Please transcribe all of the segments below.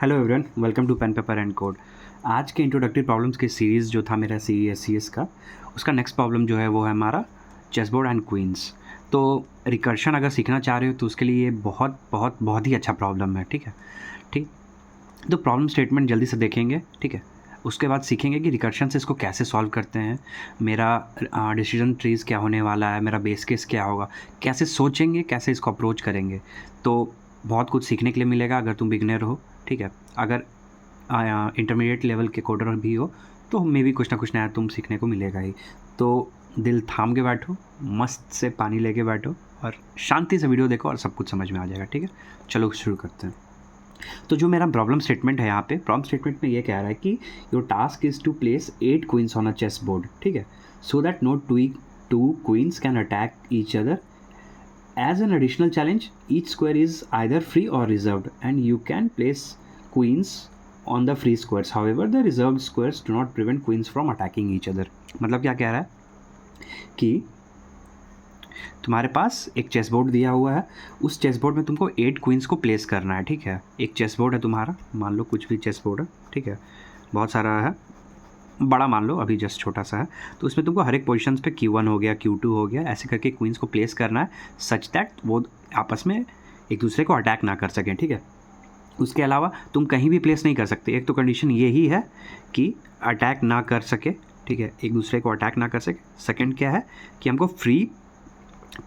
Hello everyone, welcome to pen paper and code. आज के introductory problems की series जो था मेरा CES का, उसका नेक्स्ट प्रॉब्लम जो है वो है हमारा चेसबोर्ड एंड क्वींस। तो रिकर्शन अगर सीखना चाह रहे हो तो उसके लिए ये बहुत बहुत बहुत ही अच्छा प्रॉब्लम है। ठीक है, ठीक। तो प्रॉब्लम स्टेटमेंट जल्दी से देखेंगे, ठीक है। उसके बाद सीखेंगे कि रिकर्शन से इसको कैसे सॉल्व करते हैं, मेरा डिसीजन ट्रीज़ क्या होने वाला है, मेरा बेस केस क्या होगा, कैसे सोचेंगे, कैसे इसको अप्रोच करेंगे। तो बहुत कुछ सीखने के लिए मिलेगा अगर तुम बिगनर हो, ठीक है। अगर इंटरमीडिएट लेवल के कोडर भी हो तो मे भी कुछ ना कुछ नया तुम सीखने को मिलेगा ही। तो दिल थाम के बैठो, मस्त से पानी लेके बैठो और शांति से वीडियो देखो और सब कुछ समझ में आ जाएगा। ठीक है, चलो शुरू करते हैं। तो जो मेरा प्रॉब्लम स्टेटमेंट है यहाँ पे, प्रॉब्लम स्टेटमेंट में ये कह रहा है कि your task is to place 8 queens on a chessboard, ठीक है, so that no two queens can attack each other. As an additional challenge, each square is either free or reserved, and you can place queens on the free squares. However, the reserved squares do not prevent queens from attacking each other. मतलब क्या कह रहा है कि तुम्हारे पास एक chess board दिया हुआ है, उस चेस बोर्ड में तुमको 8 क्वींस को प्लेस करना है। ठीक है, एक चेस बोर्ड है तुम्हारा, मान लो कुछ भी चेस बोर्ड है, ठीक है, बहुत सारा है, बड़ा मान लो, अभी जस्ट छोटा सा है। तो उसमें तुमको हर एक पोजीशंस पे Q1 हो गया, Q2 हो गया, ऐसे करके क्वींस को प्लेस करना है सच दैट वो आपस में एक दूसरे को अटैक ना कर सकें। ठीक है, उसके अलावा तुम कहीं भी प्लेस नहीं कर सकते। एक तो कंडीशन ये ही है कि अटैक ना कर सके, ठीक है, एक दूसरे को अटैक ना कर सके। सेकेंड क्या है कि हमको फ्री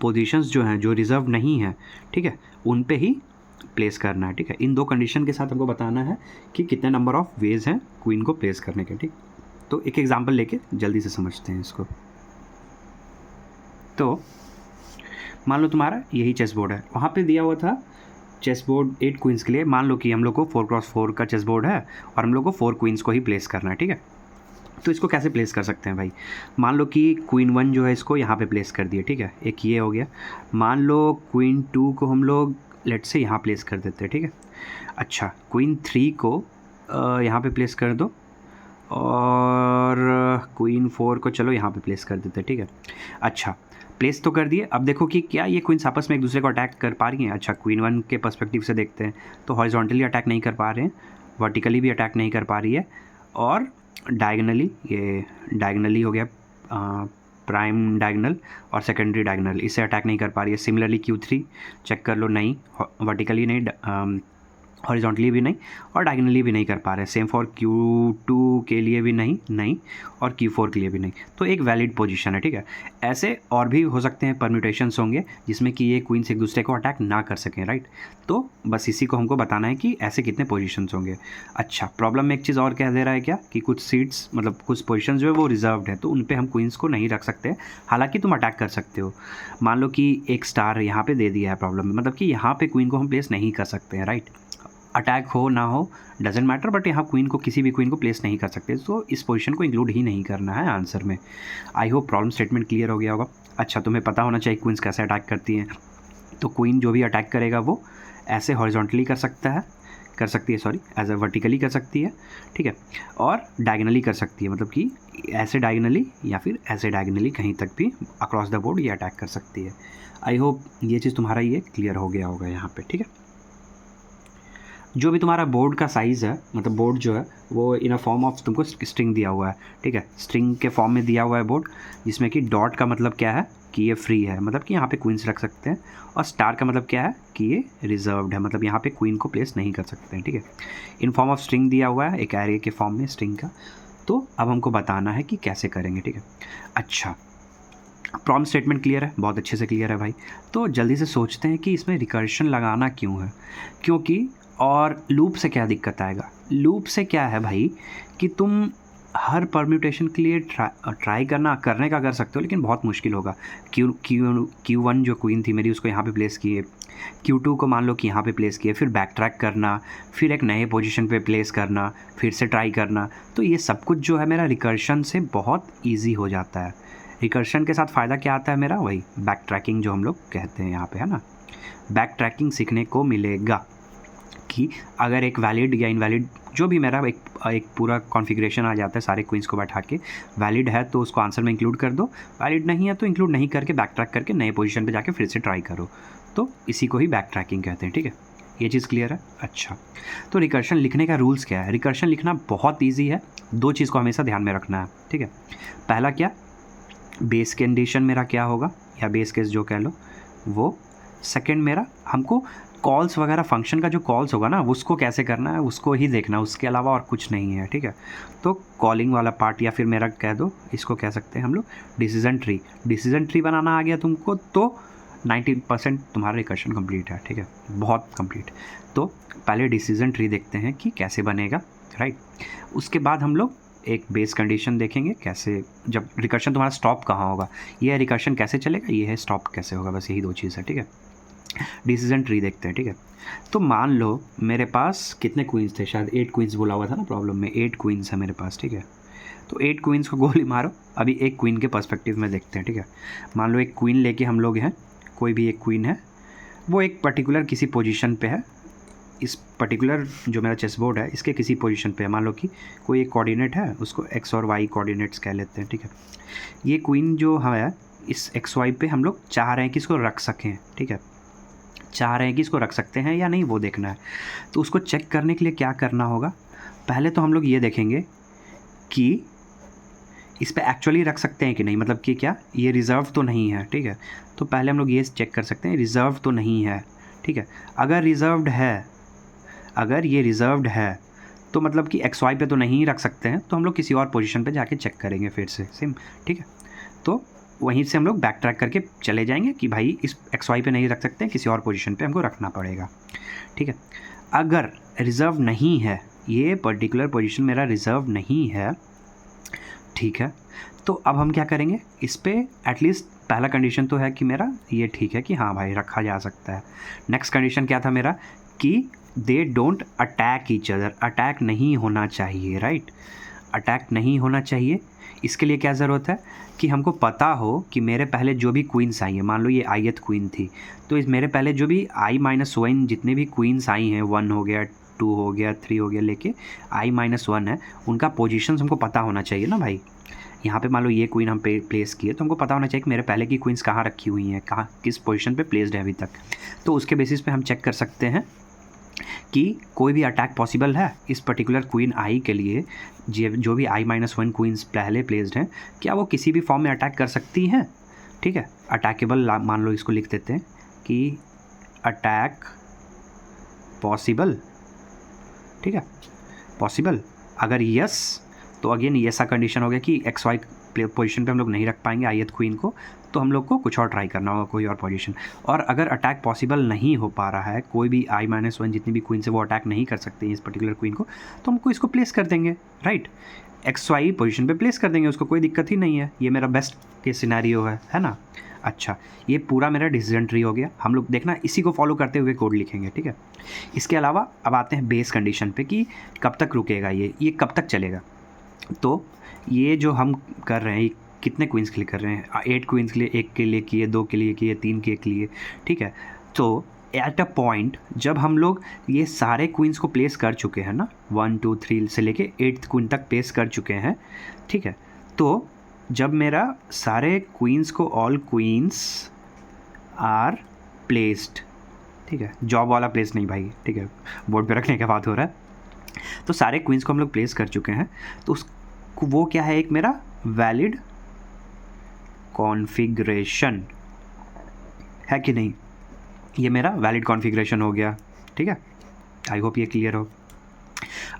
पोजीशंस जो हैं, जो रिजर्व नहीं है, ठीक है, उन पे ही प्लेस करना है। ठीक है, इन दो कंडीशन के साथ हमको बताना है कि कितने नंबर ऑफ वेज हैं क्वीन को प्लेस करने के। ठीक, तो एक एग्जांपल लेके जल्दी से समझते हैं इसको। तो मान लो तुम्हारा यही चेस बोर्ड है, वहाँ पे दिया हुआ था चेस बोर्ड 8 क्वींस के लिए। मान लो कि हम लोग को 4x4 का चेस बोर्ड है और हम लोग को 4 क्वींस को ही प्लेस करना है। ठीक है, तो इसको कैसे प्लेस कर सकते हैं भाई। मान लो कि क्वीन 1 जो है इसको यहाँ पे प्लेस कर दिए, ठीक है, एक ये हो गया। मान लो क्वीन 2 को हम लोग लेट से यहाँ प्लेस कर देते हैं, ठीक है। अच्छा, क्वीन 3 को यहाँ पे प्लेस कर दो और क्वीन 4 को चलो यहाँ पे प्लेस कर देते हैं, ठीक है। अच्छा, प्लेस तो कर दिए। अब देखो कि क्या ये क्वींस आपस में एक दूसरे को अटैक कर पा रही हैं। अच्छा, क्वीन 1 के पर्सपेक्टिव से देखते हैं तो हॉरिजॉन्टली अटैक नहीं कर पा रहे हैं, वर्टिकली भी अटैक नहीं कर पा रही है, और डायगनली, ये डायगनली हो गया, प्राइम डायगनल और सेकेंडरी डायगनल, इससे अटैक नहीं कर पा रही है। सिमिलरली Q3 चेक कर लो, नहीं, वर्टिकली नहीं, हॉरिजॉन्टली भी नहीं और डायगनली भी नहीं कर पा रहे हैं। सेम फॉर Q2 के लिए भी नहीं और Q4 के लिए भी नहीं। तो एक वैलिड पोजीशन है, ठीक है। ऐसे और भी हो सकते हैं, परम्यूटेशंस होंगे जिसमें कि ये क्वींस एक दूसरे को अटैक ना कर सकें, राइट। तो बस इसी को हमको बताना है कि ऐसे कितने पोजीशंस होंगे। अच्छा, प्रॉब्लम में एक चीज़ और कह दे रहा है क्या कि कुछ सीट्स, मतलब कुछ पोजीशन जो है वो रिजर्व्ड है, तो उन पर हम क्वींस को नहीं रख सकते, हालांकि तुम अटैक कर सकते हो। मान लो कि एक स्टार यहाँ पे दे दिया है प्रॉब्लम में, मतलब कि यहाँ पे क्वीन को हम प्लेस नहीं कर सकते हैं, राइट। अटैक हो ना हो डजेंट मैटर, बट यहाँ क्वीन को, किसी भी क्वीन को प्लेस नहीं कर सकते, तो इस पोजीशन को इंक्लूड ही नहीं करना है आंसर में। I hope problem statement clear हो गया होगा। अच्छा, तुम्हें पता होना चाहिए क्वींस कैसे अटैक करती हैं। तो क्वीन जो भी अटैक करेगा वो ऐसे हॉरिजॉन्टली कर सकती है, एज ए वर्टिकली कर सकती है, ठीक है, और डायगनली कर सकती है, मतलब कि ऐसे डायगनली या फिर ऐसे डायगनली, कहीं तक भी अक्रॉस द बोर्ड ये अटैक कर सकती है। आई होप ये चीज़ तुम्हारा ये क्लियर हो गया होगा यहाँ पे, ठीक है। जो भी तुम्हारा बोर्ड का साइज़ है, मतलब बोर्ड जो है वो इन अ फॉर्म ऑफ तुमको स्ट्रिंग दिया हुआ है, ठीक है, स्ट्रिंग के फॉर्म में दिया हुआ है बोर्ड, जिसमें कि डॉट का मतलब क्या है कि ये फ्री है, मतलब कि यहाँ पे क्वींस रख सकते हैं, और स्टार का मतलब क्या है कि ये रिजर्व्ड है, मतलब यहाँ पे क्वीन को प्लेस नहीं कर सकते हैं, ठीक है। इन फॉर्म ऑफ स्ट्रिंग दिया हुआ है, एक एरे के फॉर्म में स्ट्रिंग का। तो अब हमको बताना है कि कैसे करेंगे, ठीक है। अच्छा, प्रॉम्प्ट स्टेटमेंट क्लियर है, बहुत अच्छे से क्लियर है भाई। तो जल्दी से सोचते हैं कि इसमें रिकर्शन लगाना क्यों है, क्योंकि, और लूप से क्या दिक्कत आएगा। लूप से क्या है भाई कि तुम हर परम्यूटेशन के लिए ट्राई करने का कर सकते हो, लेकिन बहुत मुश्किल होगा। Q1 जो क्वीन थी मेरी, उसको यहाँ पे प्लेस किए, Q2 को मान लो कि यहाँ पे प्लेस किए, फिर बैक ट्रैक करना, फिर एक नए पोजीशन पे प्लेस करना, फिर से ट्राई करना, तो ये सब कुछ जो है मेरा रिकर्शन से बहुत ईजी हो जाता है। रिकर्शन के साथ फ़ायदा क्या आता है मेरा, वही बैक ट्रैकिंग जो हम लोग कहते हैं यहाँ पे, है ना। बैक ट्रैकिंग सीखने को मिलेगा कि अगर एक वैलिड या इनवैलिड, जो भी मेरा एक पूरा कॉन्फ़िगरेशन आ जाता है सारे क्वींस को बैठा के, वैलिड है तो उसको आंसर में इंक्लूड कर दो, वैलिड नहीं है तो इंक्लूड नहीं करके बैक ट्रैक करके नए पोजीशन पे जाके फिर से ट्राई करो। तो इसी को ही बैक ट्रैकिंग कहते हैं, ठीक है। ये चीज़ क्लियर है? अच्छा, तो रिकर्शन लिखने का रूल्स क्या है? रिकर्शन लिखना बहुत ईजी है, दो चीज़ को हमेशा ध्यान में रखना है, ठीक है। पहला क्या, बेस कंडीशन मेरा क्या होगा या बेस केस जो कह लो वो। सेकंड मेरा हमको कॉल्स वगैरह फंक्शन का जो कॉल्स होगा ना उसको कैसे करना है उसको ही देखना, उसके अलावा और कुछ नहीं है, ठीक है। तो कॉलिंग वाला पार्ट या फिर मेरा कह दो, इसको कह सकते हैं हम लोग डिसीजन ट्री। डिसीजन ट्री बनाना आ गया तुमको तो 90% तुम्हारा रिकर्शन कंप्लीट है, ठीक है, बहुत कंप्लीट। तो पहले डिसीजन ट्री देखते हैं कि कैसे बनेगा, राइट। उसके बाद हम लोग एक बेस कंडीशन देखेंगे कैसे, जब रिकर्शन तुम्हारा स्टॉप कहाँ होगा, ये है रिकर्शन कैसे चलेगा, ये है स्टॉप कैसे होगा, बस यही दो चीज़ है, ठीक है। डिसीजन ट्री देखते हैं, ठीक है। तो मान लो मेरे पास कितने क्वींस थे, शायद 8 क्वींस बोला हुआ था ना प्रॉब्लम में, 8 क्वींस है मेरे पास, ठीक है। तो 8 क्वींस को गोली मारो, अभी एक क्वीन के पर्सपेक्टिव में देखते हैं, ठीक है। मान लो एक क्वीन लेके हम लोग हैं, कोई भी एक क्वीन है, वो एक पर्टिकुलर किसी पोजीशन पे है, इस पर्टिकुलर जो मेरा चेस बोर्ड है इसके किसी पोजीशन पे है। मान लो कि कोई एक कोऑर्डिनेट है, उसको एक्स और वाई कोऑर्डिनेट्स कह लेते हैं, ठीक है। ये क्वीन जो है इस एक्स वाई पे हम लोग चाह रहे हैं कि इसको रख सकें, ठीक है, चाह रहे हैं कि इसको रख सकते हैं या नहीं वो देखना है। तो उसको चेक करने के लिए क्या करना होगा, पहले तो हम लोग ये देखेंगे कि इस पे एक्चुअली रख सकते हैं कि नहीं, मतलब कि क्या ये रिज़र्व तो नहीं है, ठीक है। तो पहले हम लोग ये चेक कर सकते हैं रिज़र्व तो नहीं है, ठीक है। अगर रिज़र्व्ड है, अगर ये रिज़र्व्ड है तो मतलब कि एक्स वाई पे तो नहीं रख सकते हैं, तो हम लोग किसी और पोजीशन पे जाके चेक करेंगे फिर से सेम, ठीक है। तो वहीं से हम लोग बैक ट्रैक करके चले जाएंगे कि भाई इस एक्स वाई पे नहीं रख सकते हैं, किसी और पोजीशन पे हमको रखना पड़ेगा, ठीक है। अगर रिज़र्व नहीं है, ये पर्टिकुलर पोजीशन मेरा रिज़र्व नहीं है, ठीक है, तो अब हम क्या करेंगे, इस पर एटलीस्ट पहला कंडीशन तो है कि मेरा ये ठीक है कि हाँ भाई रखा जा सकता है। नेक्स्ट कंडीशन क्या था मेरा कि they don't attack each other, attack नहीं होना चाहिए, राइट, अटैक नहीं होना चाहिए। इसके लिए क्या ज़रूरत है कि हमको पता हो कि मेरे पहले जो भी क्वींस आई हैं, मान लो ये आईएथ क्वीन थी, तो इस मेरे पहले जो भी i-1 जितने भी क्वींस आई हैं, 1 हो गया, 2 हो गया, 3 हो गया, लेके i-1 है, उनका पोजीशंस हमको पता होना चाहिए ना भाई। यहाँ पे मान लो ये क्वीन हम प्लेस किए तो हमको पता होना चाहिए कि मेरे पहले की क्वींस कहाँ रखी हुई हैं, कहाँ किस पोजीशन पे प्लेस्ड है अभी तक। तो उसके बेसिस पे हम चेक कर सकते हैं कि कोई भी अटैक पॉसिबल है इस पर्टिकुलर क्वीन आई के लिए, जो भी i-1 क्वींस पहले प्लेस्ड हैं, क्या वो किसी भी फॉर्म में अटैक कर सकती हैं, ठीक है। अटैकेबल मान लो इसको लिख देते हैं कि अटैक पॉसिबल, ठीक है, पॉसिबल। अगर यस तो अगेन ये ऐसा कंडीशन हो गया कि एक्स वाई पोजीशन पे हम लोग नहीं रख पाएंगे आईएथ क्वीन को, तो हम लोग को कुछ और ट्राई करना होगा, कोई और पोजीशन। और अगर अटैक पॉसिबल नहीं हो पा रहा है, कोई भी i-1 जितनी भी क्वीन से वो अटैक नहीं कर सकते हैं इस पर्टिकुलर क्वीन को, तो हमको इसको प्लेस कर देंगे, राइट, एक्स वाई पोजीशन पे प्लेस कर देंगे उसको, कोई दिक्कत ही नहीं है। ये मेरा बेस्ट केस सिनेरियो है ना। अच्छा, ये पूरा मेरा डिसीजन ट्री हो गया। हम लोग देखना इसी को फॉलो करते हुए कोड लिखेंगे, ठीक है। इसके अलावा अब आते हैं बेस कंडीशन पे कि कब तक रुकेगा ये कब तक चलेगा। तो ये जो हम कर रहे हैं, कितने क्वींस के लिए कर रहे हैं, 8 क्वींस के लिए, 1 के लिए किए, 2 के लिए किए, 3 के लिए, ठीक है। तो एट अ पॉइंट जब हम लोग ये सारे क्वींस को प्लेस कर चुके हैं ना, 1 2 3 से लेके 8th क्वीन तक प्लेस कर चुके हैं, ठीक है। तो जब मेरा सारे क्वींस को, ऑल क्वींस आर प्लेस्ड, ठीक है, जॉब वाला प्लेस नहीं भाई, ठीक है, बोर्ड पे रखने का बात हो रहा है। तो सारे क्वींस को हम लोग प्लेस कर चुके हैं, तो उस वो क्या है, एक मेरा वैलिड कॉन्फ़िगरेशन है कि नहीं, ये मेरा वैलिड कॉन्फ़िगरेशन हो गया, ठीक है। आई होप ये क्लियर हो।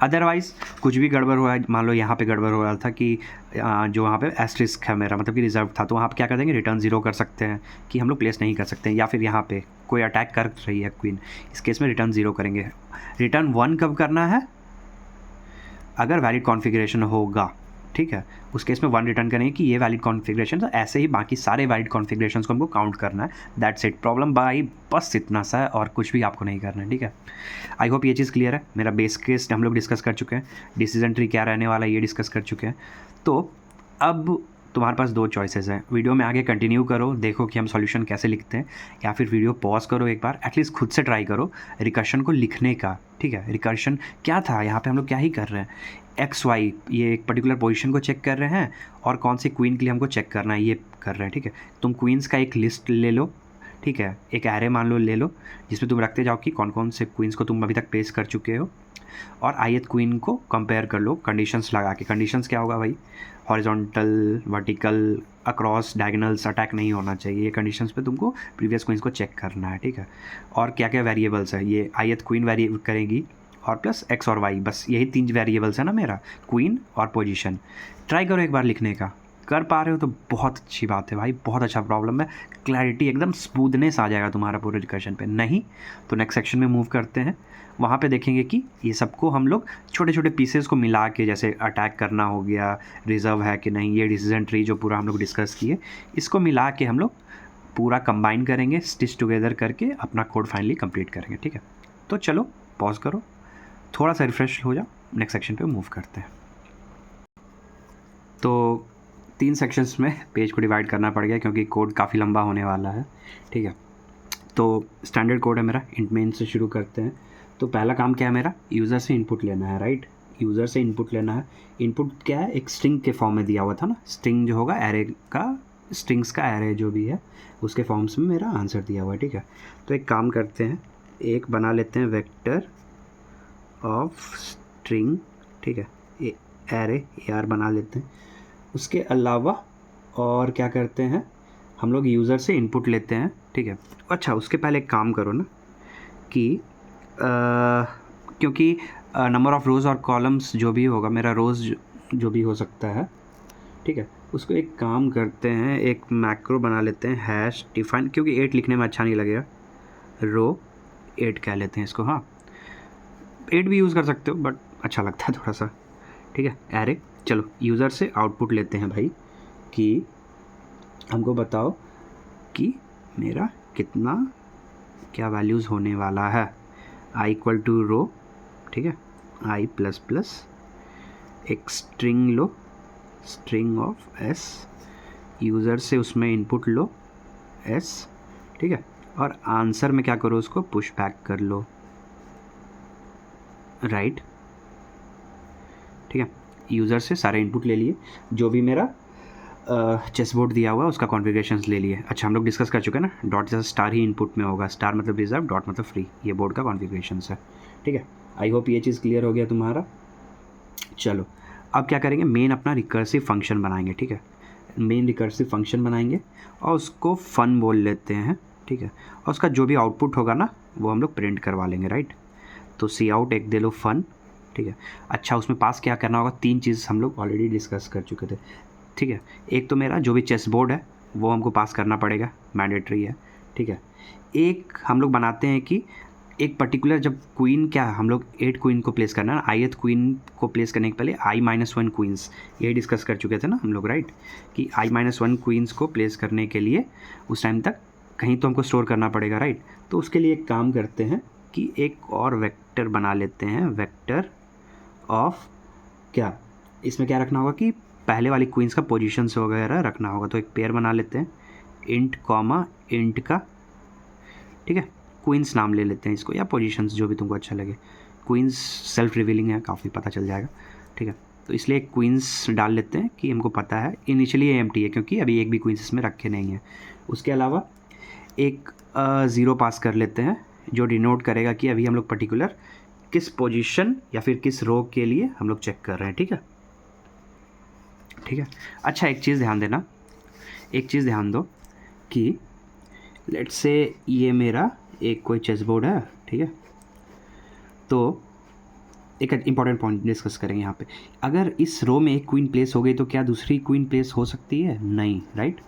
अदरवाइज़ कुछ भी गड़बड़ हुआ है, मान लो यहाँ पे गड़बड़ हो रहा था कि जो वहाँ पे एस्ट्रिस्क है मेरा, मतलब कि रिजर्व था, तो वहाँ पे क्या कर देंगे, रिटर्न 0 कर सकते हैं कि हम लोग प्लेस नहीं कर सकते हैं। या फिर यहाँ पे कोई अटैक कर रही है क्वीन, इस केस में रिटर्न 0 करेंगे। रिटर्न 1 कब करना है, अगर वैलिड कॉन्फ़िगरेशन होगा, ठीक है, उस केस में 1 रिटर्न करेंगे कि ये वैलिड कॉन्फ़िगरेशन। तो ऐसे ही बाकी सारे वैलिड कॉन्फ़िगरेशंस को हमको काउंट करना है। दैट्स इट, प्रॉब्लम भाई बस इतना सा है और कुछ भी आपको नहीं करना है, ठीक है। आई होप ये चीज़ क्लियर है। मेरा बेस केस हम लोग डिस्कस कर चुके हैं, डिसीजन ट्री क्या रहने वाला है ये डिस्कस कर चुके हैं। तो अब तुम्हारे पास 2 चॉइसेस हैं, वीडियो में आगे कंटिन्यू करो, देखो कि हम सॉल्यूशन कैसे लिखते हैं, या फिर वीडियो पॉज करो, एक बार एटलीस्ट खुद से ट्राई करो रिकर्शन को लिखने का, ठीक है। रिकर्शन क्या था, यहाँ पे हम लोग क्या ही कर रहे हैं, एक्स वाई ये एक पर्टिकुलर पोजीशन को चेक कर रहे हैं और कौन सी क्वीन के लिए हमको चेक करना है ये कर रहे हैं, ठीक है। तुम क्वींस का एक लिस्ट ले लो, ठीक है। एक एरे मान लो ले लो जिसमें तुम रखते जाओ कि कौन कौन से क्वींस को तुम अभी तक प्लेस कर चुके हो, और ith क्वीन को कंपेयर कर लो कंडीशंस लगा के। कंडीशंस क्या होगा भाई, horizontal, vertical, across, diagonals attack नहीं होना चाहिए। ये कंडीशंस पे तुमको प्रीवियस क्वींस को चेक करना है, ठीक है। और क्या क्या वेरिएबल्स है, ये ith क्वीन वेरी करेगी और प्लस x और y, बस यही 3 वेरिएबल्स है ना मेरा, क्वीन और पोजीशन। ट्राई करो एक बार लिखने का, कर पा रहे हो तो बहुत अच्छी बात है भाई, बहुत अच्छा प्रॉब्लम है। क्लैरिटी एकदम स्मूथनेस आ जाएगा तुम्हारा पूरे डिस्कशन पे। नहीं तो नेक्स्ट सेक्शन में मूव करते हैं, वहाँ पे देखेंगे कि ये सबको हम लोग छोटे छोटे पीसेस को मिला के, जैसे अटैक करना हो गया, रिजर्व है कि नहीं, ये डिसीजन ट्री जो पूरा हम लोग डिस्कस किए, इसको मिला के हम लोग पूरा कंबाइन करेंगे, स्टिच टुगेदर करके अपना कोड फाइनली कंप्लीट करेंगे, ठीक है। तो चलो पॉज करो, थोड़ा सा रिफ्रेश हो जाओ, नेक्स्ट सेक्शन पे मूव करते हैं। तो 3 सेक्शंस में पेज को डिवाइड करना पड़ गया क्योंकि कोड काफ़ी लंबा होने वाला है, ठीक है। तो स्टैंडर्ड कोड है मेरा, इंट मेन से शुरू करते हैं। तो पहला काम क्या है मेरा, यूज़र से इनपुट लेना है, राइट। यूज़र से इनपुट लेना है। इनपुट क्या है, एक स्ट्रिंग के फॉर्म में दिया हुआ था ना, स्ट्रिंग जो होगा एरे का, स्ट्रिंग्स का एरे जो भी है उसके फॉर्म्स में मेरा आंसर दिया हुआ है, ठीक है। तो एक काम करते हैं, एक बना लेते हैं वेक्टर ऑफ स्ट्रिंग, ठीक है, एरे AR बना लेते हैं। उसके अलावा और क्या करते हैं, हम लोग यूज़र से इनपुट लेते हैं, ठीक है। अच्छा उसके पहले एक काम करो ना कि क्योंकि नंबर ऑफ़ रोज़ और कॉलम्स जो भी होगा, मेरा रोज़ जो भी हो सकता है, ठीक है, उसको एक काम करते हैं, एक मैक्रो बना लेते हैं, हैश डिफाइन, क्योंकि 8 लिखने में अच्छा नहीं लगेगा, रो 8 कह लेते हैं इसको। हाँ 8 भी यूज़ कर सकते हो बट अच्छा लगता है थोड़ा सा, ठीक है। एरे, चलो यूज़र से आउटपुट लेते हैं भाई कि हमको बताओ कि मेरा कितना क्या वैल्यूज़ होने वाला है। i इक्वल टू रो, ठीक है, i प्लस प्लस एक string low, string of s, user से उसमें इनपुट लो s, ठीक है, और आंसर में क्या करो, उसको पुश बैक कर लो, राइट, ठीक है। यूज़र से सारे इनपुट ले लिए, जो भी मेरा चेस बोर्ड दिया हुआ है उसका कॉन्फ़िगरेशंस ले लिए। अच्छा हम लोग डिस्कस कर चुके हैं ना, डॉट जैसे स्टार ही इनपुट में होगा, स्टार मतलब रिजर्व, डॉट मतलब फ्री, ये बोर्ड का कॉन्फ़िगरेशंस है, ठीक है। आई होप ये चीज़ क्लियर हो गया तुम्हारा। चलो अब क्या करेंगे, मेन अपना रिकर्सिव फंक्शन बनाएंगे, ठीक है। मेन रिकर्सिव फंक्शन बनाएंगे और उसको फन बोल लेते हैं, ठीक है, और उसका जो भी आउटपुट होगा ना वो हम लोग प्रिंट करवा लेंगे, राइट। तो सी आउट एक दे लो फन, ठीक है। अच्छा उसमें पास क्या करना होगा, 3 चीज़ हम लोग ऑलरेडी डिस्कस कर चुके थे, ठीक है। एक तो मेरा जो भी चेस बोर्ड है वो हमको पास करना पड़ेगा, मैंडेटरी है, ठीक है। एक हम लोग बनाते हैं कि एक पर्टिकुलर जब क्वीन, क्या हम लोग 8 क्वीन को प्लेस करना है ना, ith क्वीन को प्लेस करने के पहले i-1 क्वींस, यही डिस्कस कर चुके थे ना हम लोग, राइट, कि i-1 क्वींस को प्लेस करने के लिए उस टाइम तक कहीं तो हमको स्टोर करना पड़ेगा, राइट। तो उसके लिए एक काम करते हैं कि एक और वेक्टर बना लेते हैं, वेक्टर ऑफ क्या, इसमें क्या रखना होगा कि पहले वाली क्वींस का पोजीशंस वगैरह रखना होगा। तो एक पेयर बना लेते हैं, इंट कॉमा इंट का, ठीक है, क्वींस नाम ले लेते हैं इसको, या पोजीशंस जो भी तुमको अच्छा लगे। क्वींस सेल्फ रिवीलिंग है, काफ़ी पता चल जाएगा, ठीक है। तो इसलिए एक क्वींस डाल लेते हैं कि हमको पता है इनिशियली ये एम्प्टी है क्योंकि अभी एक भी क्वींस इसमें रखे नहीं है। उसके अलावा एक 0 पास कर लेते हैं जो डिनोट करेगा कि अभी हम लोग पर्टिकुलर किस पोजीशन या फिर किस रो के लिए हम लोग चेक कर रहे हैं, ठीक है, ठीक है। अच्छा एक चीज़ ध्यान देना, एक चीज़ ध्यान दो कि लेट्स से ये मेरा एक कोई चेस बोर्ड है, ठीक है। तो एक इंपॉर्टेंट पॉइंट डिस्कस करेंगे यहाँ पे, अगर इस रो में एक क्वीन प्लेस हो गई तो क्या दूसरी क्वीन प्लेस हो सकती है, नहीं, राइट।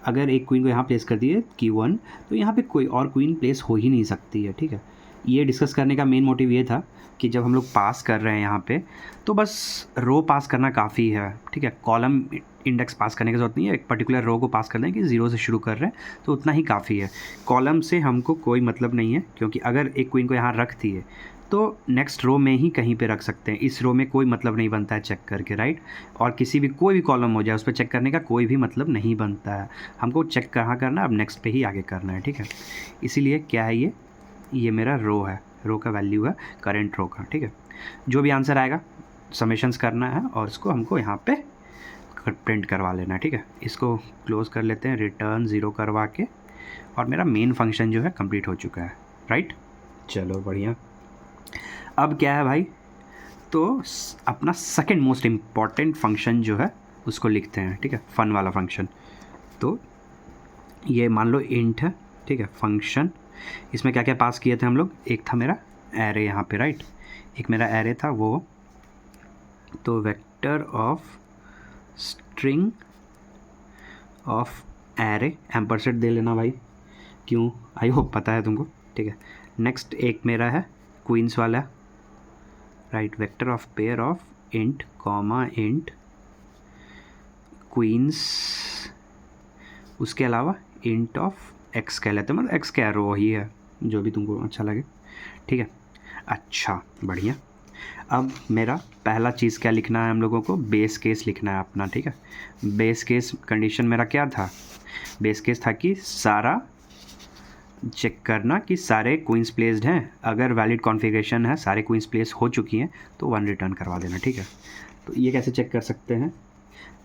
अगर एक क्वीन को यहाँ प्लेस कर दिए Q1 तो यहाँ पे कोई और क्वीन प्लेस हो ही नहीं सकती है, ठीक है। ये डिस्कस करने का मेन मोटिव ये था कि जब हम लोग पास कर रहे हैं यहाँ पे तो बस रो पास करना काफ़ी है, ठीक है। कॉलम इंडेक्स पास करने की ज़रूरत नहीं है, एक पर्टिकुलर रो को पास कर दें कि 0 से शुरू कर रहे हैं तो उतना ही काफ़ी है। कॉलम से हमको कोई मतलब नहीं है क्योंकि अगर एक क्वीन को यहाँ रख दिए तो नेक्स्ट रो में ही कहीं पे रख सकते हैं, इस रो में कोई मतलब नहीं बनता है चेक करके, राइट। और किसी भी कोई भी कॉलम हो जाए उस पर चेक करने का कोई भी मतलब नहीं बनता है, हमको चेक कहाँ करना है, अब नेक्स्ट पे ही आगे करना है, ठीक है। इसीलिए क्या है ये मेरा रो है, रो का वैल्यू है करंट रो का, ठीक है। जो भी आंसर आएगा समेशंस करना है और इसको हमको यहाँ पे प्रिंट करवा लेना है, ठीक है। इसको क्लोज कर लेते हैं, रिटर्न 0 करवा के और मेरा मेन फंक्शन जो है कंप्लीट हो चुका है, राइट। चलो बढ़िया। अब क्या है भाई, तो अपना सेकंड मोस्ट इम्पॉर्टेंट फंक्शन जो है उसको लिखते हैं, ठीक है, फन वाला फंक्शन। तो ये मान लो इंट है, ठीक है, फंक्शन। इसमें क्या क्या पास किए थे हम लोग, एक था मेरा एरे यहाँ पे, राइट, एक मेरा एरे था वो, तो vector of string of array ampersand दे लेना भाई, क्यों, आई होप पता है तुमको, ठीक है। नेक्स्ट एक मेरा है क्वींस वाला, right, vector of pair of int comma int queens, उसके अलावा इंट ऑफ एक्स कह लेते हैं, मतलब एक्स क्या रो ही है, जो भी तुमको अच्छा लगे, ठीक है। अच्छा बढ़िया। अब मेरा पहला चीज़ क्या लिखना है हम लोगों को, बेस केस लिखना है अपना, ठीक है। बेस केस कंडीशन मेरा क्या था, बेस केस था कि सारा चेक करना कि सारे क्वींस प्लेस्ड हैं, अगर वैलिड कॉन्फ़िगरेशन है, सारे क्वींस प्लेस हो चुकी हैं तो 1 रिटर्न करवा देना, ठीक है। तो ये कैसे चेक कर सकते हैं,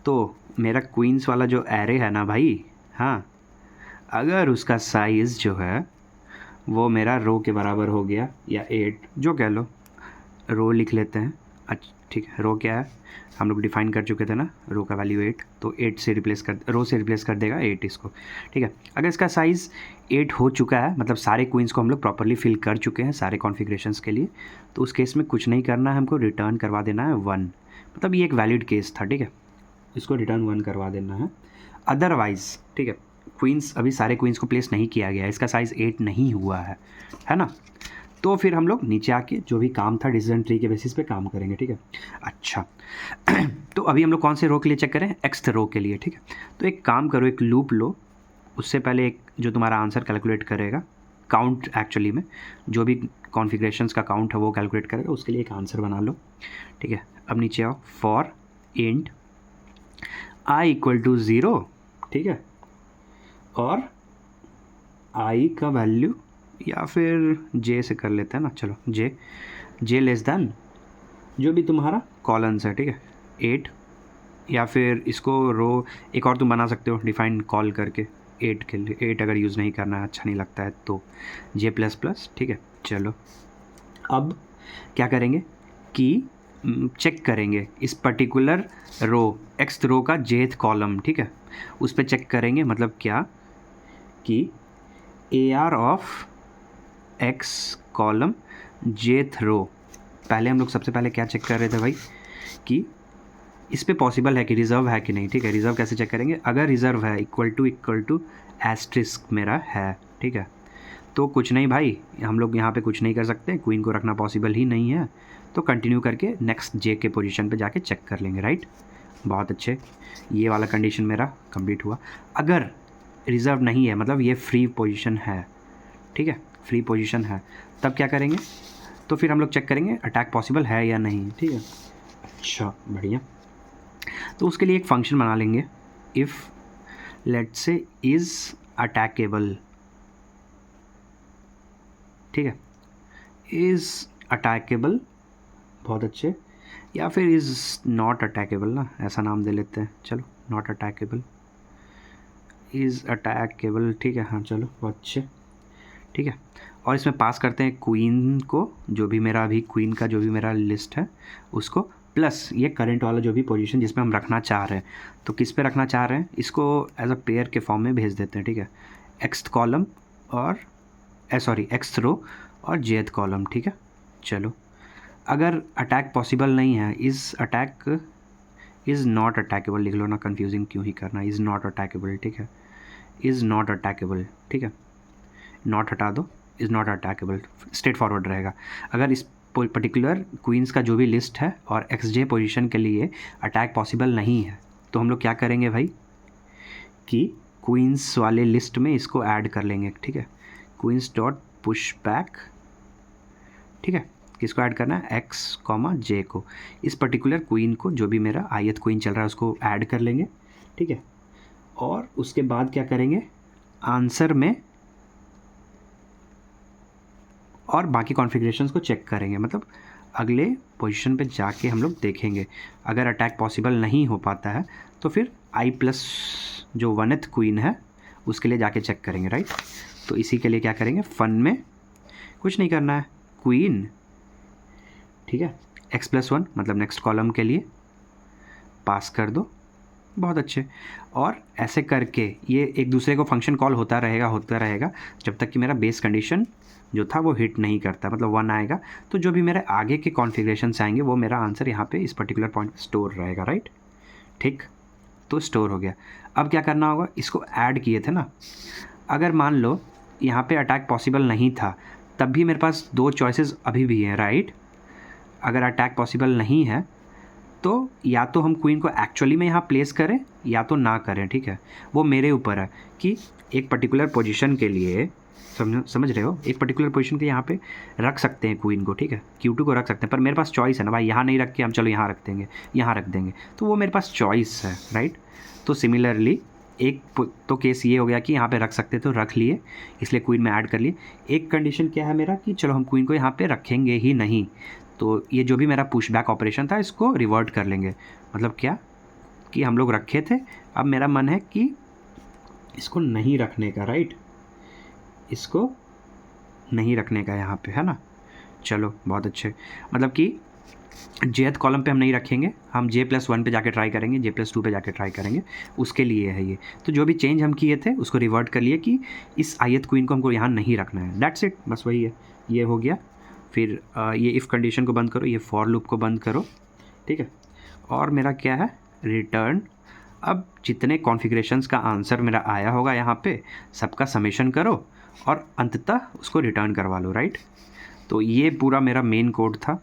तो मेरा क्वींस वाला जो एरे है ना भाई, हाँ, अगर उसका साइज़ जो है वो मेरा रो के बराबर हो गया, या 8 जो कह लो, रो लिख लेते हैं। अच्छा ठीक है, रो क्या है हम लोग डिफाइन कर चुके थे ना, रो का वैल्यू 8, तो 8 से रिप्लेस कर, रो से रिप्लेस कर देगा 8 इसको, ठीक है। अगर इसका साइज़ 8 हो चुका है, मतलब सारे क्वींस को हम लोग प्रॉपरली फिल कर चुके हैं सारे कॉन्फ़िगरेशंस के लिए, तो उस केस में कुछ नहीं करना है, हमको रिटर्न करवा देना है 1, मतलब ये एक वैलिड केस था, ठीक है, इसको रिटर्न 1 करवा देना है। अदरवाइज़, ठीक है, क्वींस अभी सारे क्वींस को प्लेस नहीं किया गया है, इसका साइज़ 8 नहीं हुआ है ना, तो फिर हम लोग नीचे आके जो भी काम था डिसीजन ट्री के बेसिस पे काम करेंगे, ठीक है। अच्छा तो अभी हम लोग कौन से रो के लिए चेक करें, एक्स रो के लिए, ठीक है। तो एक काम करो, एक लूप लो, उससे पहले एक जो तुम्हारा आंसर कैलकुलेट करेगा, काउंट एक्चुअली में जो भी कॉन्फ़िगरेशंस का काउंट है वो कैलकुलेट करेगा, उसके लिए एक आंसर बना लो, ठीक है। अब नीचे आओ, for int I equal to 0, ठीक है, और आई का वैल्यू, या फिर जे से कर लेते हैं ना, चलो जे लेस देन जो भी तुम्हारा कॉलम्स है, ठीक है, 8, या फिर इसको रो एक और तुम बना सकते हो डिफाइन कॉल करके 8 के लिए, 8 अगर यूज़ नहीं करना है, अच्छा नहीं लगता है तो जे प्लस प्लस, ठीक है। चलो अब क्या करेंगे कि चेक करेंगे इस पर्टिकुलर रो एक्स रो का जेथ कॉलम, ठीक है, उस पर चेक करेंगे, मतलब क्या कि AR ऑफ एक्स कॉलम जेथ रो, पहले हम लोग सबसे पहले क्या चेक कर रहे थे भाई कि इस पे पॉसिबल है कि रिज़र्व है कि नहीं, ठीक है। रिज़र्व कैसे चेक करेंगे, अगर रिज़र्व है इक्वल टू एस्ट्रिस्क मेरा है, ठीक है, तो कुछ नहीं भाई, हम लोग यहाँ पे कुछ नहीं कर सकते, क्वीन को रखना पॉसिबल ही नहीं है, तो कंटिन्यू करके नेक्स्ट जे के पोजीशन पे जाके चेक कर लेंगे, राइट। बहुत अच्छे, ये वाला कंडीशन मेरा कंप्लीट हुआ। अगर रिज़र्व नहीं है, मतलब ये फ्री पोजीशन है, ठीक है, फ्री पोजीशन है, तब क्या करेंगे, तो फिर हम लोग चेक करेंगे अटैक पॉसिबल है या नहीं, ठीक है। अच्छा बढ़िया, तो उसके लिए एक फंक्शन बना लेंगे, if let's say is attackable, ठीक है, इज़ अटैकेबल, बहुत अच्छे, या फिर इज़ नॉट अटैकेबल ना, ऐसा नाम दे लेते हैं, चलो नॉट अटैकेबल, इज़ अटैकेबल, ठीक है, हाँ चलो बहुत अच्छे, ठीक है। और इसमें पास करते हैं क्वीन को, जो भी मेरा अभी क्वीन का जो भी मेरा लिस्ट है उसको, प्लस ये करंट वाला जो भी पोजीशन जिसमें हम रखना चाह रहे हैं, तो किस पे रखना चाह रहे हैं, इसको एज अ पेयर के फॉर्म में भेज देते हैं, ठीक है, एक्स कॉलम और एक्स रो और जेथ कॉलम, ठीक है। चलो अगर अटैक पॉसिबल नहीं है, इज़ नॉट अटैकेबल लिख लो ना, कन्फ्यूजिंग क्यों ही करना, इज़ नॉट अटैकेबल, ठीक है, इज़ नॉट अटैकेबल, ठीक है, नॉट हटा दो, is not attackable, straight forward रहेगा। अगर इस पर्टिकुलर क्वींस का जो भी लिस्ट है और एक्स जे पोजिशन के लिए अटैक पॉसिबल नहीं है, तो हम लोग क्या करेंगे भाई कि क्वींस वाले लिस्ट में इसको ऐड कर लेंगे, ठीक है, क्वींस डॉट पुश बैक, ठीक है, किसको ऐड करना है, एक्स कॉमा जे को, इस पर्टिकुलर क्वीन को, जो भी मेरा आयत क्वीन चल रहा है उसको ऐड कर लेंगे, ठीक है। और उसके बाद क्या करेंगे, आंसर में और बाकी कॉन्फ़िगरेशंस को चेक करेंगे, मतलब अगले पोजीशन पे जाके हम लोग देखेंगे, अगर अटैक पॉसिबल नहीं हो पाता है तो फिर आई प्लस जो 1th क्वीन है उसके लिए जाके चेक करेंगे, राइट। तो इसी के लिए क्या करेंगे, फन में कुछ नहीं करना है, क्वीन, ठीक है, x+1 मतलब नेक्स्ट कॉलम के लिए पास कर दो, बहुत अच्छे। और ऐसे करके ये एक दूसरे को फंक्शन कॉल होता रहेगा जब तक कि मेरा बेस कंडीशन जो था वो हिट नहीं करता, मतलब 1 आएगा। तो जो भी मेरे आगे के कॉन्फ़िगरेशन आएंगे वो मेरा आंसर यहाँ पे इस पर्टिकुलर पॉइंट पे स्टोर रहेगा, राइट। ठीक, तो स्टोर हो गया। अब क्या करना होगा, इसको ऐड किए थे ना, अगर मान लो यहाँ पे अटैक पॉसिबल नहीं था तब भी मेरे पास 2 चॉइसेस अभी भी हैं, राइट। अगर अटैक पॉसिबल नहीं है तो या तो हम क्वीन को एक्चुअली में यहाँ प्लेस करें या तो ना करें, ठीक है। वो मेरे ऊपर है कि एक पर्टिकुलर पोजीशन के लिए, समझ रहे हो, एक पर्टिकुलर पोजीशन के यहाँ पे रख सकते हैं क्वीन को, ठीक है, Q2 को रख सकते हैं। पर मेरे पास चॉइस है ना भाई, यहाँ नहीं रख के हम चलो यहाँ रख देंगे, यहाँ रख देंगे, तो वो मेरे पास चॉइस है, राइट। तो सिमिलरली एक तो केस ये हो गया कि यहाँ पे रख सकते तो रख लिए, इसलिए क्वीन में ऐड कर लिए। एक कंडीशन क्या है मेरा कि चलो हम क्वीन को यहाँ पे रखेंगे ही नहीं, तो ये जो भी मेरा पुश बैक ऑपरेशन था इसको रिवर्ट कर लेंगे। मतलब क्या कि हम लोग रखे थे, अब मेरा मन है कि इसको नहीं रखने का, राइट, इसको नहीं रखने का यहाँ पे, है ना। चलो बहुत अच्छे, मतलब कि jth कॉलम पे हम नहीं रखेंगे, हम J+1 पे जाके ट्राई करेंगे, J+2 पे जाके ट्राई करेंगे, उसके लिए है ये। तो जो भी चेंज हम किए थे उसको रिवर्ट कर लिए कि इस ith क्वीन को हमको यहाँ नहीं रखना है, दैट्स इट, बस वही है। ये हो गया। फिर ये इफ़ कंडीशन को बंद करो, ये फॉर लूप को बंद करो, ठीक है। और मेरा क्या है, रिटर्न। अब जितने कॉन्फ़िगरेशंस का आंसर मेरा आया होगा यहाँ पे सबका समेशन करो और अंततः उसको रिटर्न करवा लो, राइट। तो ये पूरा मेरा मेन कोड था,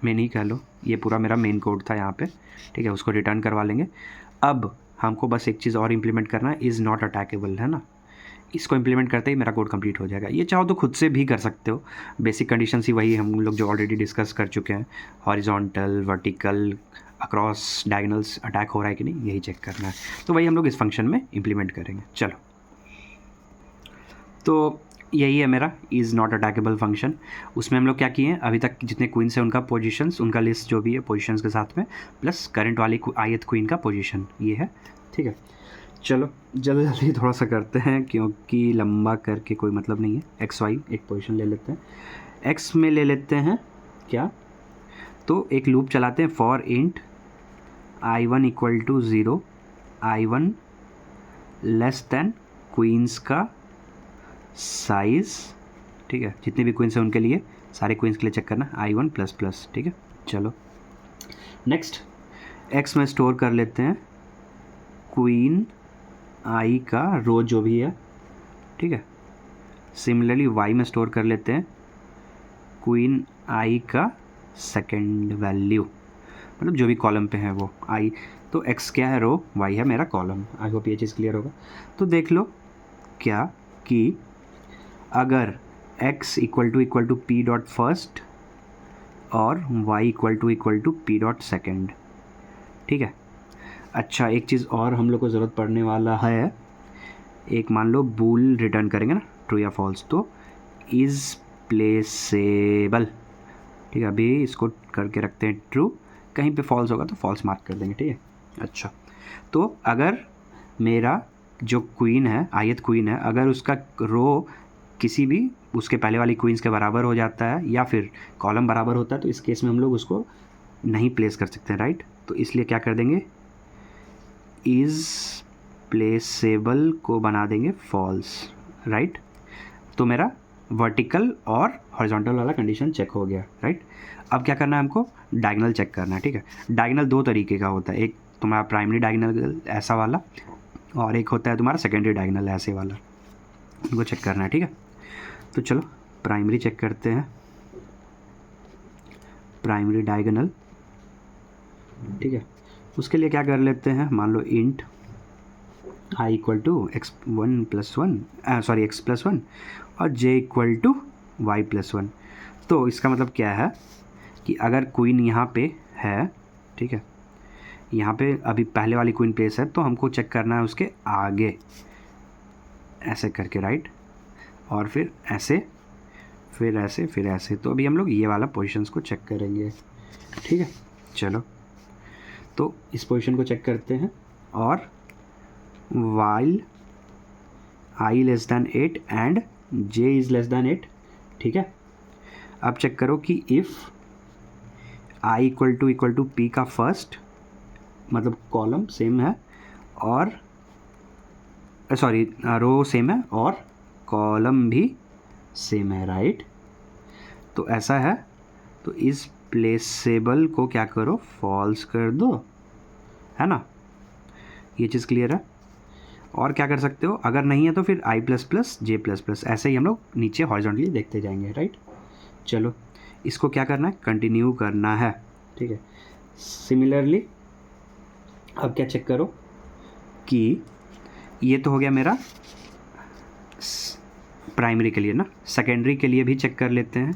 मेन ही कह लो, ये पूरा मेरा मेन कोड था यहाँ पे, ठीक है। उसको रिटर्न करवा लेंगे। अब हमको बस एक चीज़ और इम्प्लीमेंट करना है, इज़ नॉट अटैकेबल, है ना। इसको इम्प्लीमेंट करते ही मेरा कोड कंप्लीट हो जाएगा। ये चाहो तो खुद से भी कर सकते हो, बेसिक कंडीशन ही वही हम लोग जो ऑलरेडी डिस्कस कर चुके हैं, horizontal, vertical, across, diagonals attack हो रहा है कि नहीं, यही चेक करना है। तो वही हम लोग इस फंक्शन में इम्प्लीमेंट करेंगे। चलो, तो यही है मेरा इज़ नॉट अटैकेबल फंक्शन। उसमें हम लोग क्या किए हैं, अभी तक जितने क्वींस हैं उनका पोजीशंस, उनका लिस्ट जो भी है पोजीशंस के साथ में, प्लस करंट वाली ith क्वीन का पोजीशन, ये है, ठीक है। चलो जल्दी जल्दी थोड़ा सा करते हैं क्योंकि लंबा करके कोई मतलब नहीं है। XY एक पोजीशन ले लेते हैं, X में ले लेते हैं क्या, तो एक लूप चलाते हैं, for int I1 = 0, I1 less than queens का साइज़, ठीक है। जितने भी क्वींस हैं उनके लिए, सारे क्वींस के लिए चेक करना I1++, ठीक है। चलो नेक्स्ट, X में स्टोर कर लेते हैं क्वीन I का रो जो भी है, ठीक है। सिमिलरली Y में स्टोर कर लेते हैं क्वीन I का सेकेंड वैल्यू, मतलब जो भी कॉलम पे है वो I। तो X क्या है, रो, Y है मेरा कॉलम। आई होप ये चीज़ क्लियर होगा। तो देख लो क्या कि अगर x = p.first और y = p.second, ठीक है। अच्छा, एक चीज़ और हम लोग को ज़रूरत पड़ने वाला है, एक मान लो बूल रिटर्न करेंगे ना, ट्रू या फॉल्स, तो इज़ प्लेसेबल, ठीक है। अभी इसको करके रखते हैं ट्रू, कहीं पे फॉल्स होगा तो फॉल्स मार्क कर देंगे, ठीक है। अच्छा, तो अगर मेरा जो क्वीन है, ith क्वीन है, अगर उसका रो किसी भी उसके पहले वाली क्वींस के बराबर हो जाता है या फिर कॉलम बराबर होता है, तो इस केस में हम लोग उसको नहीं प्लेस कर सकते, राइट। तो इसलिए क्या कर देंगे, इज़ प्लेसेबल को बना देंगे फॉल्स, राइट। तो मेरा वर्टिकल और हॉरिजॉन्टल वाला कंडीशन चेक हो गया, राइट। अब क्या करना है, हमको डायगोनल चेक करना है, ठीक है। डायगोनल 2 तरीके का होता है, एक तुम्हारा प्राइमरी डायगोनल ऐसा वाला, और एक होता है तुम्हारा सेकेंडरी डायगोनल ऐसे वाला, उनको चेक करना है, ठीक है। तो चलो प्राइमरी चेक करते हैं, प्राइमरी डायगोनल, ठीक है। उसके लिए क्या कर लेते हैं, मान लो इंट I = x+1 और j = y+1। तो इसका मतलब क्या है कि अगर क्वीन यहाँ पे है, ठीक है, यहाँ पे अभी पहले वाली क्वीन प्लेस है, तो हमको चेक करना है उसके आगे ऐसे करके, राइट, और फिर ऐसे, फिर ऐसे, फिर ऐसे। तो अभी हम लोग ये वाला पोजीशंस को चेक करेंगे, ठीक है। चलो, तो इस पोजीशन को चेक करते हैं और while I less than 8 and J is less than 8, ठीक है। अब चेक करो कि if I equal to P का फर्स्ट मतलब कॉलम सेम है और सॉरी रो सेम है और कॉलम भी सेम है, राइट। तो ऐसा है, तो इस प्लेसेबल को क्या करो, फॉल्स कर दो, है ना। ये चीज़ क्लियर है। और क्या कर सकते हो, अगर नहीं है तो फिर आई प्लस प्लस जे प्लस प्लस, ऐसे ही हम लोग नीचे हॉरिजॉन्टली देखते जाएंगे, राइट। चलो इसको क्या करना है, कंटिन्यू करना है, ठीक है। सिमिलरली अब क्या चेक करो कि ये तो हो गया मेरा प्राइमरी के लिए ना, सेकेंडरी के लिए भी चेक कर लेते हैं,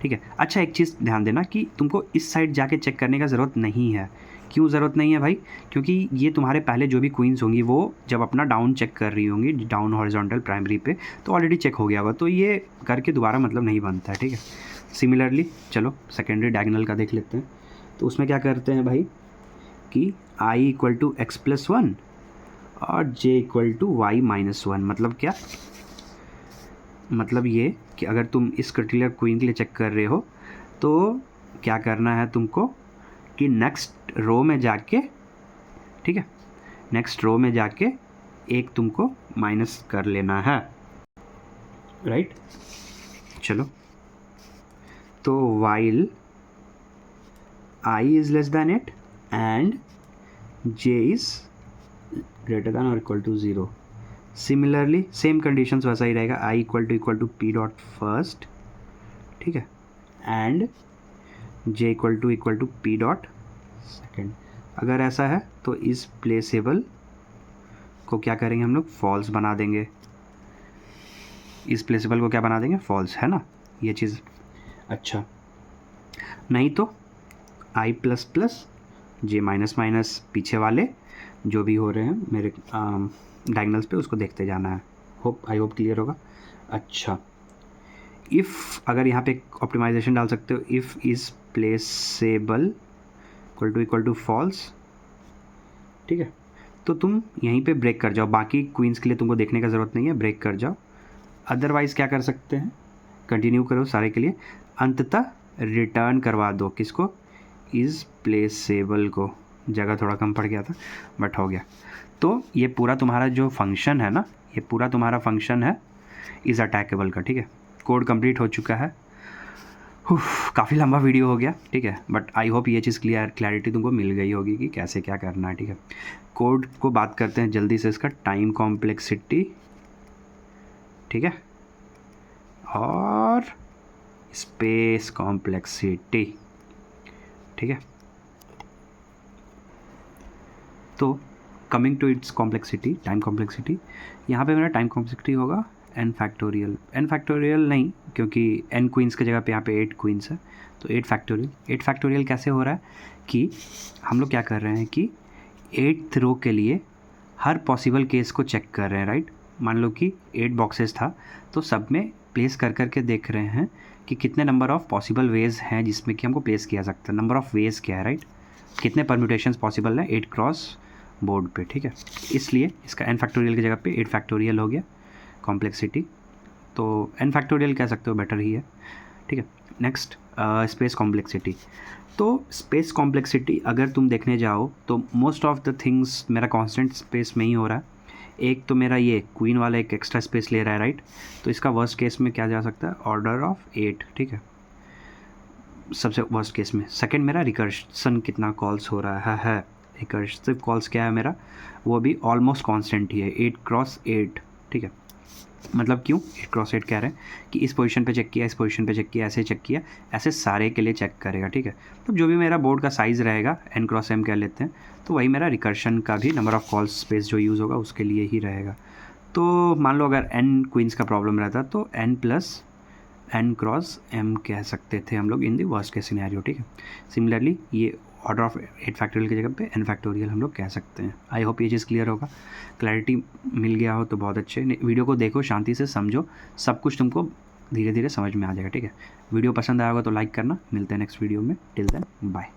ठीक है। अच्छा एक चीज़ ध्यान देना कि तुमको इस साइड जाके चेक करने का ज़रूरत नहीं है। क्यों ज़रूरत नहीं है भाई, क्योंकि ये तुम्हारे पहले जो भी क्वींस होंगी वो जब अपना डाउन चेक कर रही होंगी, डाउन हॉरिजॉन्टल प्राइमरी पे, तो ऑलरेडी चेक हो गया होगा, तो ये करके दोबारा मतलब नहीं बनता है, ठीक है। सिमिलरली चलो सेकेंडरी डायगोनल का देख लेते हैं। तो उसमें क्या करते हैं भाई कि आई इक्वल टू एक्स प्लस 1 और जे इक्वल टू वाई माइनस 1, मतलब क्या, मतलब ये कि अगर तुम इस पर्टिकुलर क्वीन के लिए चेक कर रहे हो तो क्या करना है तुमको कि नेक्स्ट रो में जाके, ठीक है, नेक्स्ट रो में जाके एक तुमको माइनस कर लेना है, राइट। चलो तो while i is less than 8 and J is greater than और equal to 0, similarly same conditions वैसा ही रहेगा, i equal to p dot first, ठीक है, and j equal to p dot second. अगर ऐसा है तो इस प्लेसेबल को क्या करेंगे हम लोग, फॉल्स बना देंगे। इस प्लेसेबल को क्या बना देंगे, फॉल्स, है ना ये चीज़। अच्छा नहीं तो आई प्लस प्लस जे माइनस माइनस पीछे वाले जो भी हो रहे हैं मेरे डायगोनल्स पे, उसको देखते जाना है। आई होप क्लियर होगा। अच्छा इफ़ अगर यहाँ पे ऑप्टिमाइजेशन डाल सकते हो, if is placeable equal to false, ठीक है। तो तुम यहीं पे ब्रेक कर जाओ, बाकी क्वींस के लिए तुमको देखने का ज़रूरत नहीं है, ब्रेक कर जाओ। अदरवाइज़ क्या कर सकते हैं, कंटिन्यू करो सारे के लिए, अंततः रिटर्न करवा दो किसको, इज़ प्लेसेबल को। जगह थोड़ा कम पड़ गया था बट हो गया। तो ये पूरा तुम्हारा जो फंक्शन है ना, ये पूरा तुम्हारा फंक्शन है इज़ अटैकेबल का, ठीक है। कोड कंप्लीट हो चुका है। काफ़ी लंबा वीडियो हो गया, ठीक है, बट आई होप ये चीज़ क्लैरिटी तुमको मिल गई होगी कि कैसे क्या करना है, ठीक है। कोड को बात करते हैं जल्दी से, इसका टाइम कॉम्प्लेक्सिटी, ठीक है, और स्पेस कॉम्प्लेक्सिटी, ठीक है। तो coming to its complexity, time complexity, यहाँ पे मेरा टाइम कॉम्प्लेक्सिटी होगा n फैक्टोरियल। n फैक्टोरियल नहीं, क्योंकि n क्वींस की जगह पे यहाँ पे 8 क्वींस है, तो 8 फैक्टोरियल। 8 फैक्टोरियल कैसे हो रहा है कि हम लोग क्या कर रहे हैं कि 8th रो के लिए हर पॉसिबल केस को चेक कर रहे हैं, राइट। मान लो कि 8 बॉक्सेस था, तो सब में प्लेस कर करके देख रहे हैं कि कितने नंबर ऑफ़ पॉसिबल वेज हैं जिसमें कि हमको प्लेस किया सकता है, नंबर ऑफ़ वेज क्या है, राइट, कितने परम्यूटेशंस पॉसिबल है 8 क्रॉस बोर्ड पे, ठीक है। इसलिए इसका n फैक्टोरियल की जगह पे 8 फैक्टोरियल हो गया कॉम्प्लेक्सिटी, तो n फैक्टोरियल कह सकते हो, बेटर ही है, ठीक है। Next space complexity. तो स्पेस कॉम्प्लेक्सिटी अगर तुम देखने जाओ तो मोस्ट ऑफ द थिंग्स मेरा कांस्टेंट स्पेस में ही हो रहा है। एक तो मेरा ये क्वीन वाला एक एक्स्ट्रा स्पेस ले रहा है, राइट, तो इसका वर्स्ट केस में क्या जा सकता है, ऑर्डर ऑफ 8, ठीक है, सबसे वर्स्ट केस में। सेकंड मेरा रिकर्शन कितना कॉल्स हो रहा है, रिकर्सिव कॉल्स क्या है मेरा, वो भी ऑलमोस्ट कांस्टेंट ही है, 8 क्रॉस 8, ठीक है। मतलब क्यों 8 क्रॉस 8 कह रहे हैं कि इस पोजीशन पे चेक किया, इस पोजीशन पे चेक किया, ऐसे चेक किया, ऐसे सारे के लिए चेक करेगा, ठीक है। तो जो भी मेरा बोर्ड का साइज़ रहेगा n क्रॉस m कह लेते हैं, तो वही मेरा रिकर्शन का भी नंबर ऑफ़ कॉल्स स्पेस जो यूज़ होगा उसके लिए ही रहेगा। तो मान लो अगर n क्वींस का प्रॉब्लम रहता तो n plus n cross m कह सकते थे हम लोग इन दी वर्स्ट केस सिनेरियो, ठीक है। सिमिलरली ये ऑर्डर ऑफ 8 फैक्टोरियल की जगह पे n फैक्टोरियल हम लोग कह सकते हैं। आई होप ये चीज़ क्लियर होगा, क्लैरिटी मिल गया हो तो बहुत अच्छे। वीडियो को देखो, शांति से समझो, सब कुछ तुमको धीरे धीरे समझ में आ जाएगा, ठीक है। वीडियो पसंद आया होगा तो लाइक करना। मिलते हैं नेक्स्ट वीडियो में, टिल देन बाय।